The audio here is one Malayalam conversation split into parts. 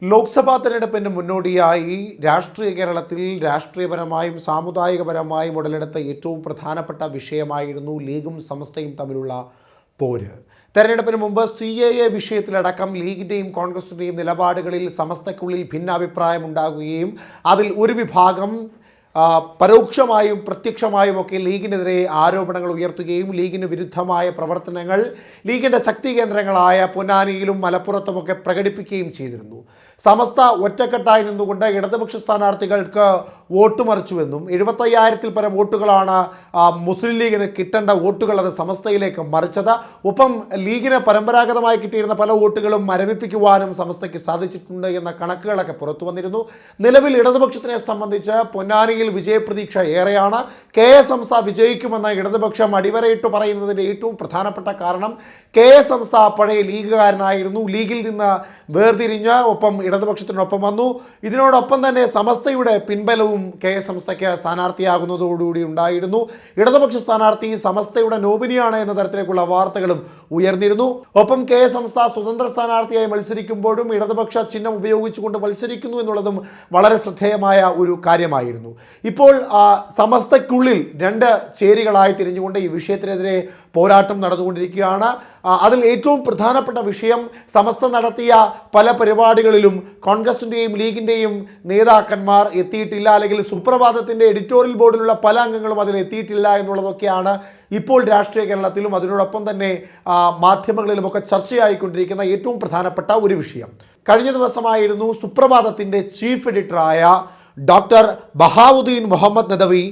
ലോക്സഭാ തെരഞ്ഞെടുപ്പിന് മുന്നോടിയായി രാഷ്ട്രീയ കേരളത്തിൽ രാഷ്ട്രീയപരമായും സാമുദായികപരമായും ഉടലെടുത്ത ഏറ്റവും പ്രധാനപ്പെട്ട വിഷയമായിരുന്നു ലീഗും സമസ്തയും തമ്മിലുള്ള പോര്. തെരഞ്ഞെടുപ്പിന് മുമ്പ് CAA വിഷയത്തിലടക്കം ലീഗിൻ്റെയും കോൺഗ്രസിൻ്റെയും നിലപാടുകളിൽ സമസ്തയ്ക്കുള്ളിൽ ഭിന്നാഭിപ്രായം ഉണ്ടാകുകയും അതിൽ ഒരു വിഭാഗം പരോക്ഷമായും പ്രത്യക്ഷമായും ഒക്കെ ലീഗിനെതിരെ ആരോപണങ്ങൾ ഉയർത്തുകയും ലീഗിന് വിരുദ്ധമായ പ്രവർത്തനങ്ങൾ ലീഗിൻ്റെ ശക്തി കേന്ദ്രങ്ങളായ പൊന്നാനിയിലും മലപ്പുറത്തുമൊക്കെ പ്രകടിപ്പിക്കുകയും ചെയ്തിരുന്നു. സമസ്ത ഒറ്റക്കെട്ടായി നിന്നുകൊണ്ട് ഇടതുപക്ഷ സ്ഥാനാർത്ഥികൾക്ക് വോട്ട് മറിച്ചുവെന്നും 75,000-ൽ പരം വോട്ടുകളാണ് മുസ്ലിം ലീഗിന് കിട്ടേണ്ട വോട്ടുകൾ അത് സമസ്തയിലേക്ക് മറിച്ചത്. ഒപ്പം ലീഗിന് പരമ്പരാഗതമായി കിട്ടിയിരുന്ന പല വോട്ടുകളും മരവിപ്പിക്കുവാനും സമസ്തയ്ക്ക് സാധിച്ചിട്ടുണ്ട് എന്ന കണക്കുകളൊക്കെ പുറത്തു വന്നിരുന്നു. നിലവിൽ ഇടതുപക്ഷത്തിനെ സംബന്ധിച്ച് പൊന്നാനിയിൽ വിജയപ്രതീക്ഷ ഏറെയാണ്. KS ഹംസ വിജയിക്കുമെന്ന ഇടതുപക്ഷം അടിവരയിട്ട് പറയുന്നതിൻ്റെ ഏറ്റവും പ്രധാനപ്പെട്ട കാരണം KS ഹംസ പഴയ ലീഗുകാരനായിരുന്നു. ലീഗിൽ നിന്ന് വേർതിരിഞ്ഞ് ഒപ്പം ഇടതുപക്ഷത്തിനൊപ്പം വന്നു. ഇതിനോടൊപ്പം തന്നെ സമസ്തയുടെ പിൻബലവും KS ഹംസയ്ക്ക് സ്ഥാനാർത്ഥിയാകുന്നതോടുകൂടി ഉണ്ടായിരുന്നു. ഇടതുപക്ഷ സ്ഥാനാർത്ഥി സമസ്തയുടെ നോമിനിയാണ് എന്ന തരത്തിലേക്കുള്ള വാർത്തകളും ഉയർന്നിരുന്നു. ഒപ്പം KS ഹംസ സ്വതന്ത്ര സ്ഥാനാർത്ഥിയായി മത്സരിക്കുമ്പോഴും ഇടതുപക്ഷ ചിഹ്നം ഉപയോഗിച്ചുകൊണ്ട് മത്സരിക്കുന്നു എന്നുള്ളതും വളരെ ശ്രദ്ധേയമായ ഒരു കാര്യമായിരുന്നു. ഇപ്പോൾ സമസ്തയ്ക്കുള്ളിൽ രണ്ട് ചേരികളായി തിരിഞ്ഞുകൊണ്ട് ഈ വിഷയത്തിനെതിരെ പോരാട്ടം നടന്നുകൊണ്ടിരിക്കുകയാണ്. അതിൽ ഏറ്റവും പ്രധാനപ്പെട്ട വിഷയം സമസ്ത നടത്തിയ പല പരിപാടികളിലും കോൺഗ്രസിൻ്റെയും ലീഗിൻ്റെയും നേതാക്കന്മാർ എത്തിയിട്ടില്ല, അല്ലെങ്കിൽ സുപ്രഭാതത്തിൻ്റെ എഡിറ്റോറിയൽ ബോർഡിലുള്ള പല അംഗങ്ങളും അതിൽ എത്തിയിട്ടില്ല എന്നുള്ളതൊക്കെയാണ് ഇപ്പോൾ രാഷ്ട്രീയ കേരളത്തിലും അതിനോടൊപ്പം തന്നെ മാധ്യമങ്ങളിലുമൊക്കെ ചർച്ചയായിക്കൊണ്ടിരിക്കുന്ന ഏറ്റവും പ്രധാനപ്പെട്ട ഒരു വിഷയം. കഴിഞ്ഞ ദിവസമായിരുന്നു സുപ്രഭാതത്തിൻ്റെ ചീഫ് എഡിറ്ററായ ഡോക്ടർ ബഹാവുദ്ദീൻ മുഹമ്മദ് നദവി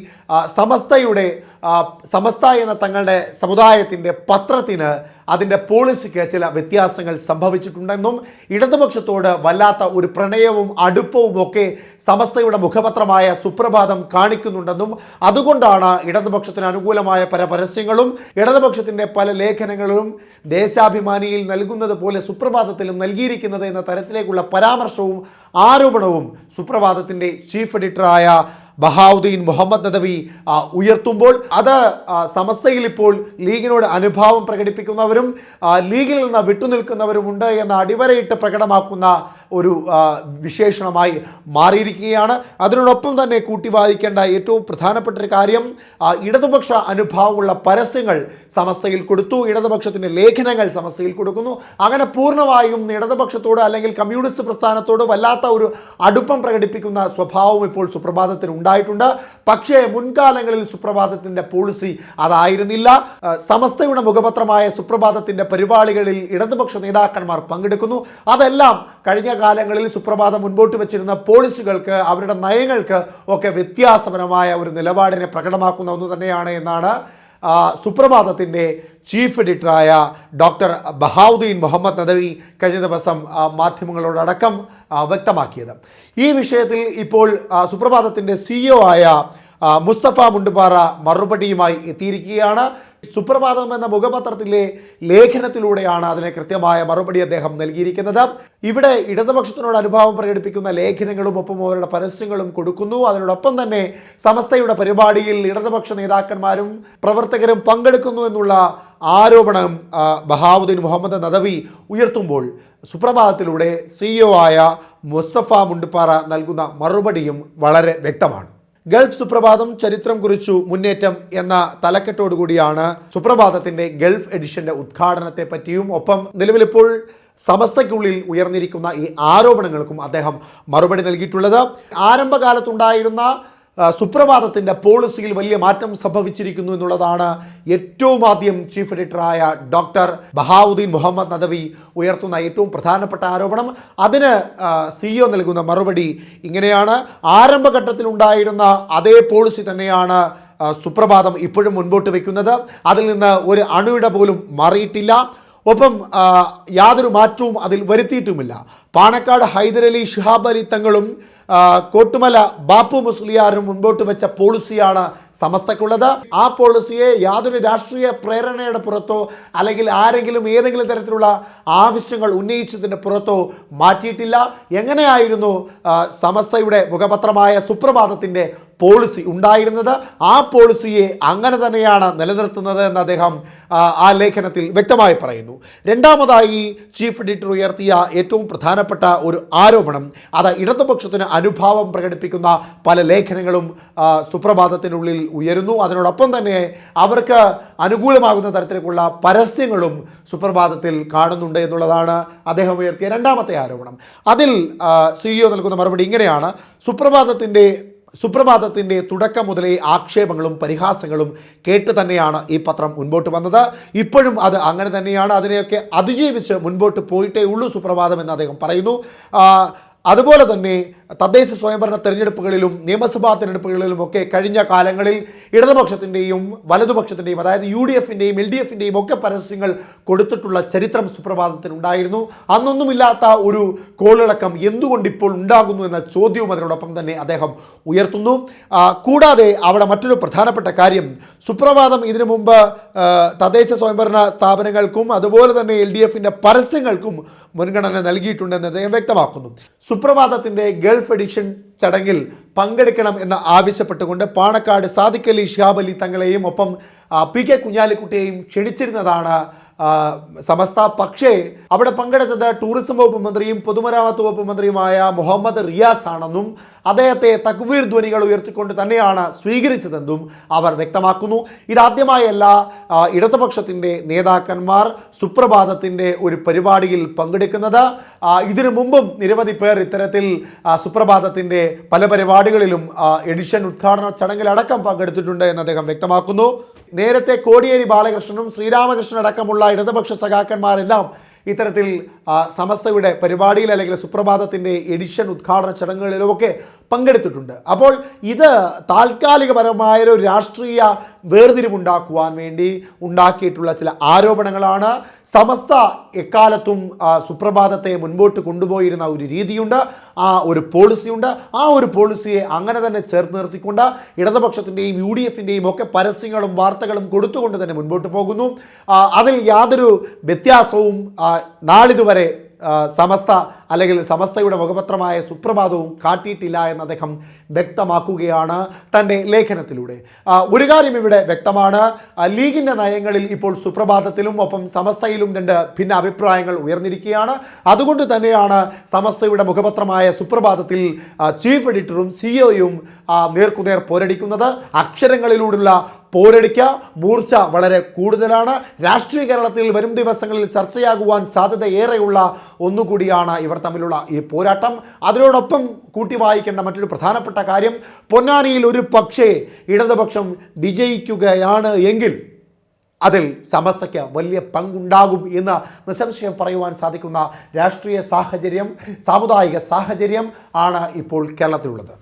സമസ്ത എന്ന തങ്ങളുടെ സമുദായത്തിൻ്റെ പത്രത്തിന് അതിൻ്റെ പോളിസിക്ക് ചില വ്യത്യാസങ്ങൾ സംഭവിച്ചിട്ടുണ്ടെന്നും ഇടതുപക്ഷത്തോട് വല്ലാത്ത ഒരു പ്രണയവും അടുപ്പവും ഒക്കെ സമസ്തയുടെ മുഖപത്രമായ സുപ്രഭാതം കാണിക്കുന്നുണ്ടെന്നും അതുകൊണ്ടാണ് ഇടതുപക്ഷത്തിന് അനുകൂലമായ പല പരസ്യങ്ങളും ഇടതുപക്ഷത്തിൻ്റെ പല ലേഖനങ്ങളും ദേശാഭിമാനിയിൽ നൽകുന്നത് പോലെ സുപ്രഭാതത്തിലും നൽകിയിരിക്കുന്നത് എന്ന തരത്തിലേക്കുള്ള പരാമർശവും ആരോപണവും സുപ്രഭാതത്തിൻ്റെ ചീഫ് എഡിറ്ററായ ബഹാവുദ്ദീൻ മുഹമ്മദ് നദവി ഉയർത്തുമ്പോൾ അത് സമസ്തയിൽ ഇപ്പോൾ ലീഗിനോട് അനുഭാവം പ്രകടിപ്പിക്കുന്നവരും ലീഗിൽ നിന്ന് വിട്ടുനിൽക്കുന്നവരുമുണ്ട് എന്ന് അടിവരയിട്ട് പ്രകടമാക്കുന്ന ഒരു വിശേഷണമായി മാറിയിരിക്കുകയാണ്. അതിനോടൊപ്പം തന്നെ കൂട്ടിവാദിക്കേണ്ട ഏറ്റവും പ്രധാനപ്പെട്ട ഒരു കാര്യം ഇടതുപക്ഷ അനുഭാവമുള്ള പരസ്യങ്ങൾ സമസ്തയിൽ കൊടുത്തു, ഇടതുപക്ഷത്തിൻ്റെ ലേഖനങ്ങൾ സമസ്തയിൽ കൊടുക്കുന്നു. അങ്ങനെ പൂർണ്ണമായും ഇടതുപക്ഷത്തോട് അല്ലെങ്കിൽ കമ്മ്യൂണിസ്റ്റ് പ്രസ്ഥാനത്തോട് വല്ലാത്ത ഒരു അടുപ്പം പ്രകടിപ്പിക്കുന്ന സ്വഭാവം ഇപ്പോൾ സുപ്രഭാതത്തിന് ഉണ്ടായിട്ടുണ്ട്. പക്ഷേ മുൻകാലങ്ങളിൽ സുപ്രഭാതത്തിൻ്റെ പോളിസി അതായിരുന്നില്ല. സമസ്തയുടെ മുഖപത്രമായ സുപ്രഭാതത്തിൻ്റെ പരിപാടികളിൽ ഇടതുപക്ഷ നേതാക്കന്മാർ പങ്കെടുക്കുന്നു. അതെല്ലാം കഴിഞ്ഞ കാലങ്ങളിൽ സുപ്രഭാതം മുൻപോട്ട് വെച്ചിരുന്ന പോളിസികൾക്ക് അവരുടെ നയങ്ങൾക്ക് ഒക്കെ വ്യത്യാസപരമായ ഒരു നിലപാടിനെ പ്രകടമാക്കുന്ന ഒന്ന് തന്നെയാണ് എന്നാണ് സുപ്രഭാതത്തിൻ്റെ ചീഫ് എഡിറ്ററായ ഡോക്ടർ ബഹാവുദ്ദീൻ മുഹമ്മദ് നദവി കഴിഞ്ഞ ദിവസം മാധ്യമങ്ങളോടടക്കം വ്യക്തമാക്കിയത്. ഈ വിഷയത്തിൽ ഇപ്പോൾ സുപ്രഭാതത്തിൻ്റെ CEO ആയ മുസ്തഫ മുണ്ടുപാറ മറുപടിയുമായി എത്തിയിരിക്കുകയാണ്. സുപ്രഭാതം എന്ന മുഖപത്രത്തിലെ ലേഖനത്തിലൂടെയാണ് അതിന് കൃത്യമായ മറുപടി അദ്ദേഹം നൽകിയിരിക്കുന്നത്. ഇവിടെ ഇടതുപക്ഷത്തിനോട് അനുഭാവം പ്രകടിപ്പിക്കുന്ന ലേഖനങ്ങളും ഒപ്പം അവരുടെ പരസ്യങ്ങളും കൊടുക്കുന്നു. അതിനോടൊപ്പം തന്നെ സമസ്തയുടെ പരിപാടിയിൽ ഇടതുപക്ഷ നേതാക്കന്മാരും പ്രവർത്തകരും പങ്കെടുക്കുന്നു എന്നുള്ള ആരോപണം ബഹാവുദ്ദീൻ മുഹമ്മദ് നദവി ഉയർത്തുമ്പോൾ സുപ്രഭാതത്തിലൂടെ CEO ആയ മുസ്തഫ മുണ്ടുപാറ നൽകുന്ന മറുപടിയും വളരെ വ്യക്തമാണ്. ഗൾഫ് സുപ്രഭാതം ചരിത്രം കുറിച്ചു മുന്നേറ്റം എന്ന തലക്കെട്ടോടുകൂടിയാണ് സുപ്രഭാതത്തിൻ്റെ ഗൾഫ് എഡിഷൻ്റെ ഉദ്ഘാടനത്തെ പറ്റിയും ഒപ്പം നിലവിലിപ്പോൾ സമസ്തയ്ക്കുള്ളിൽ ഉയർന്നിരിക്കുന്ന ഈ ആരോപണങ്ങൾക്കും അദ്ദേഹം മറുപടി നൽകിയിട്ടുള്ളത്. ആരംഭകാലത്തുണ്ടായിരുന്ന സുപ്രഭാതത്തിൻ്റെ പോളിസിയിൽ വലിയ മാറ്റം സംഭവിച്ചിരിക്കുന്നു എന്നുള്ളതാണ് ഏറ്റവും ആദ്യം ചീഫ് എഡിറ്ററായ ഡോക്ടർ ബഹാവുദ്ദീൻ മുഹമ്മദ് നദവി ഉയർത്തുന്ന ഏറ്റവും പ്രധാനപ്പെട്ട ആരോപണം. അതിന് CEO നൽകുന്ന മറുപടി ഇങ്ങനെയാണ്: ആരംഭഘട്ടത്തിലുണ്ടായിരുന്ന അതേ പോളിസി തന്നെയാണ് സുപ്രഭാതം ഇപ്പോഴും മുൻപോട്ട് വയ്ക്കുന്നത്. അതിൽ നിന്ന് ഒരു അണുവിട പോലും മാറിയിട്ടില്ല. ഒപ്പം യാതൊരു മാറ്റവും അതിൽ വരുത്തിയിട്ടുമില്ല. പാണക്കാട് ഹൈദരലി ശിഹാബ് അലി തങ്ങളും കോട്ടുമല ബാപ്പു മുസ്ലിയാരും മുൻപോട്ട് വെച്ച പോളിസിയാണ് സമസ്തക്കുള്ളത്. ആ പോളിസിയെ യാതൊരു രാഷ്ട്രീയ പ്രേരണയുടെ പുറത്തോ അല്ലെങ്കിൽ ആരെങ്കിലും ഏതെങ്കിലും തരത്തിലുള്ള ആവശ്യങ്ങൾ ഉന്നയിച്ചതിൻ്റെ പുറത്തോ മാറ്റിയിട്ടില്ല. എങ്ങനെയായിരുന്നു സമസ്തയുടെ മുഖപത്രമായ സുപ്രഭാതത്തിൻ്റെ പോളിസി ഉണ്ടായിരുന്നത്? ആ പോളിസിയെ അങ്ങനെ തന്നെയാണ് നിലനിർത്തുന്നത് എന്ന് അദ്ദേഹം ആ ലേഖനത്തിൽ വ്യക്തമായി പറയുന്നു. രണ്ടാമതായി ചീഫ് എഡിറ്റർ ഉയർത്തിയ ഏറ്റവും പ്രധാനപ്പെട്ട പ്രധാനപ്പെട്ട ഒരു ആരോപണം അത് ഇടതുപക്ഷത്തിന് അനുഭാവം പ്രകടിപ്പിക്കുന്ന പല ലേഖനങ്ങളും സുപ്രഭാതത്തിനുള്ളിൽ ഉയരുന്നു. അതിനോടൊപ്പം തന്നെ അവർക്ക് അനുകൂലമാകുന്ന തരത്തിലേക്കുള്ള പരസ്യങ്ങളും സുപ്രഭാതത്തിൽ കാണുന്നുണ്ട് എന്നുള്ളതാണ് അദ്ദേഹം ഉയർത്തിയ രണ്ടാമത്തെ ആരോപണം. അതിൽ CEO നൽകുന്ന മറുപടി ഇങ്ങനെയാണ്: സുപ്രഭാതത്തിൻ്റെ തുടക്കം മുതലേ ആക്ഷേപങ്ങളും പരിഹാസങ്ങളും കേട്ട് തന്നെയാണ് ഈ പത്രം മുൻപോട്ട് വന്നത്. ഇപ്പോഴും അത് അങ്ങനെ തന്നെയാണ്. അതിനെയൊക്കെ അതിജീവിച്ച് മുൻപോട്ട് പോയിട്ടേ ഉള്ളൂ സുപ്രഭാതം എന്ന് അദ്ദേഹം പറയുന്നു. അതുപോലെ തന്നെ തദ്ദേശ സ്വയംഭരണ തെരഞ്ഞെടുപ്പുകളിലും നിയമസഭാ തെരഞ്ഞെടുപ്പുകളിലുമൊക്കെ കഴിഞ്ഞ കാലങ്ങളിൽ ഇടതുപക്ഷത്തിൻ്റെയും വലതുപക്ഷത്തിൻ്റെയും, അതായത് UDFൻ്റെയും LDFൻ്റെയും ഒക്കെ പരസ്യങ്ങൾ കൊടുത്തിട്ടുള്ള ചരിത്രം സുപ്രഭാതത്തിനുണ്ടായിരുന്നു. അന്നൊന്നുമില്ലാത്ത ഒരു കോളിളക്കം എന്തുകൊണ്ട് ഇപ്പോൾ ഉണ്ടാകുന്നു എന്ന ചോദ്യവും അതിനോടൊപ്പം തന്നെ അദ്ദേഹം ഉയർത്തുന്നു. കൂടാതെ അവിടെ മറ്റൊരു പ്രധാനപ്പെട്ട കാര്യം, സുപ്രഭാതം ഇതിനു മുമ്പ് തദ്ദേശ സ്വയംഭരണ സ്ഥാപനങ്ങൾക്കും അതുപോലെ തന്നെ LDFൻ്റെ പരസ്യങ്ങൾക്കും മുൻഗണന നൽകിയിട്ടുണ്ടെന്ന് അദ്ദേഹം വ്യക്തമാക്കുന്നു. സുപ്രഭാതത്തിൻ്റെ ഗൾഫ് എഡിഷൻ ചടങ്ങിൽ പങ്കെടുക്കണം എന്ന് ആവശ്യപ്പെട്ടുകൊണ്ട് പാണക്കാട് സാദിഖ് അലി ശിഹാബ് അലി തങ്ങളെയും ഒപ്പം PK കുഞ്ഞാലിക്കുട്ടിയെയും ക്ഷണിച്ചിരുന്നതാണ് സമസ്ത. പക്ഷേ അവിടെ പങ്കെടുത്തത് ടൂറിസം വകുപ്പ് മന്ത്രിയും പൊതുമരാമത്ത് വകുപ്പ് മന്ത്രിയുമായ മുഹമ്മദ് റിയാസ് ആണെന്നും അദ്ദേഹത്തെ തക്ബീർ ധ്വനികൾ ഉയർത്തിക്കൊണ്ട് തന്നെയാണ് സ്വീകരിച്ചതെന്നും അവർ വ്യക്തമാക്കുന്നു. ഇതാദ്യമായല്ല ഇടതുപക്ഷത്തിൻ്റെ നേതാക്കന്മാർ സുപ്രഭാതത്തിൻ്റെ ഒരു പരിപാടിയിൽ പങ്കെടുക്കുന്നത്. ഇതിനു മുമ്പും നിരവധി പേർ ഇത്തരത്തിൽ സുപ്രഭാതത്തിൻ്റെ പല പരിപാടികളിലും എഡിഷൻ ഉദ്ഘാടന ചടങ്ങിലടക്കം പങ്കെടുത്തിട്ടുണ്ട് എന്ന് അദ്ദേഹം വ്യക്തമാക്കുന്നു. നേരത്തെ കോടിയേരി ബാലകൃഷ്ണനും ശ്രീരാമകൃഷ്ണൻ അടക്കമുള്ള ഇടതുപക്ഷ സഖാക്കന്മാരെല്ലാം ഇത്തരത്തിൽ സമസ്തയുടെ പരിപാടിയിൽ അല്ലെങ്കിൽ സുപ്രഭാതത്തിൻ്റെ എഡിഷൻ ഉദ്ഘാടന ചടങ്ങുകളിലുമൊക്കെ പങ്കെടുത്തിട്ടുണ്ട്. അപ്പോൾ ഇത് താൽക്കാലികപരമായൊരു രാഷ്ട്രീയ വേർതിരിവുണ്ടാക്കുവാൻ വേണ്ടി ഉണ്ടാക്കിയിട്ടുള്ള ചില ആരോപണങ്ങളാണ്. സമസ്ത എക്കാലത്തും സുപ്രഭാതത്തെ മുൻപോട്ട് കൊണ്ടുപോയിരുന്ന ഒരു രീതിയുണ്ട്, ആ ഒരു പോളിസിയുണ്ട്. ആ ഒരു പോളിസിയെ അങ്ങനെ തന്നെ ചേർത്ത് നിർത്തിക്കൊണ്ട് ഇടതുപക്ഷത്തിൻ്റെയും UDFൻ്റെയും ഒക്കെ പരസ്യങ്ങളും വാർത്തകളും കൊടുത്തുകൊണ്ട് തന്നെ മുൻപോട്ട് പോകുന്നു. അതിൽ യാതൊരു വ്യത്യാസവും നാളിതുവരെ സമസ്ത അല്ലെങ്കിൽ സമസ്തയുടെ മുഖപത്രമായ സുപ്രഭാതവും കാട്ടിയിട്ടില്ല എന്ന് അദ്ദേഹം വ്യക്തമാക്കുകയാണ് തൻ്റെ ലേഖനത്തിലൂടെ. ഒരു കാര്യം ഇവിടെ വ്യക്തമാണ്, ലീഗിൻ്റെ നയങ്ങളിൽ ഇപ്പോൾ സുപ്രഭാതത്തിലും ഒപ്പം സമസ്തയിലും രണ്ട് ഭിന്ന അഭിപ്രായങ്ങൾ ഉയർന്നിരിക്കുകയാണ്. അതുകൊണ്ട് തന്നെയാണ് സമസ്തയുടെ മുഖപത്രമായ സുപ്രഭാതത്തിൽ ചീഫ് എഡിറ്ററും CEOയും നേർക്കുനേർ പോരടിക്കുന്നത്. അക്ഷരങ്ങളിലൂടെയുള്ള പോരടിക്ക മൂർച്ച വളരെ കൂടുതലാണ്. രാഷ്ട്രീയ കേരളത്തിൽ വരും ദിവസങ്ങളിൽ ചർച്ചയാകുവാൻ സാധ്യത ഏറെയുള്ള ഒന്നുകൂടിയാണ് ഇവർ തമ്മിലുള്ള ഈ പോരാട്ടം. അതിനോടൊപ്പം കൂട്ടി വായിക്കേണ്ട മറ്റൊരു പ്രധാനപ്പെട്ട കാര്യം, പൊന്നാനിയിൽ ഒരു പക്ഷേ ഇടതുപക്ഷം വിജയിക്കുകയാണ് എങ്കിൽ അതിൽ സമസ്തയ്ക്ക് വലിയ പങ്കുണ്ടാകും എന്ന് നിസ്സംശയം പറയുവാൻ സാധിക്കുന്ന രാഷ്ട്രീയ സാഹചര്യം, സാമുദായിക സാഹചര്യം ആണ് ഇപ്പോൾ കേരളത്തിലുള്ളത്.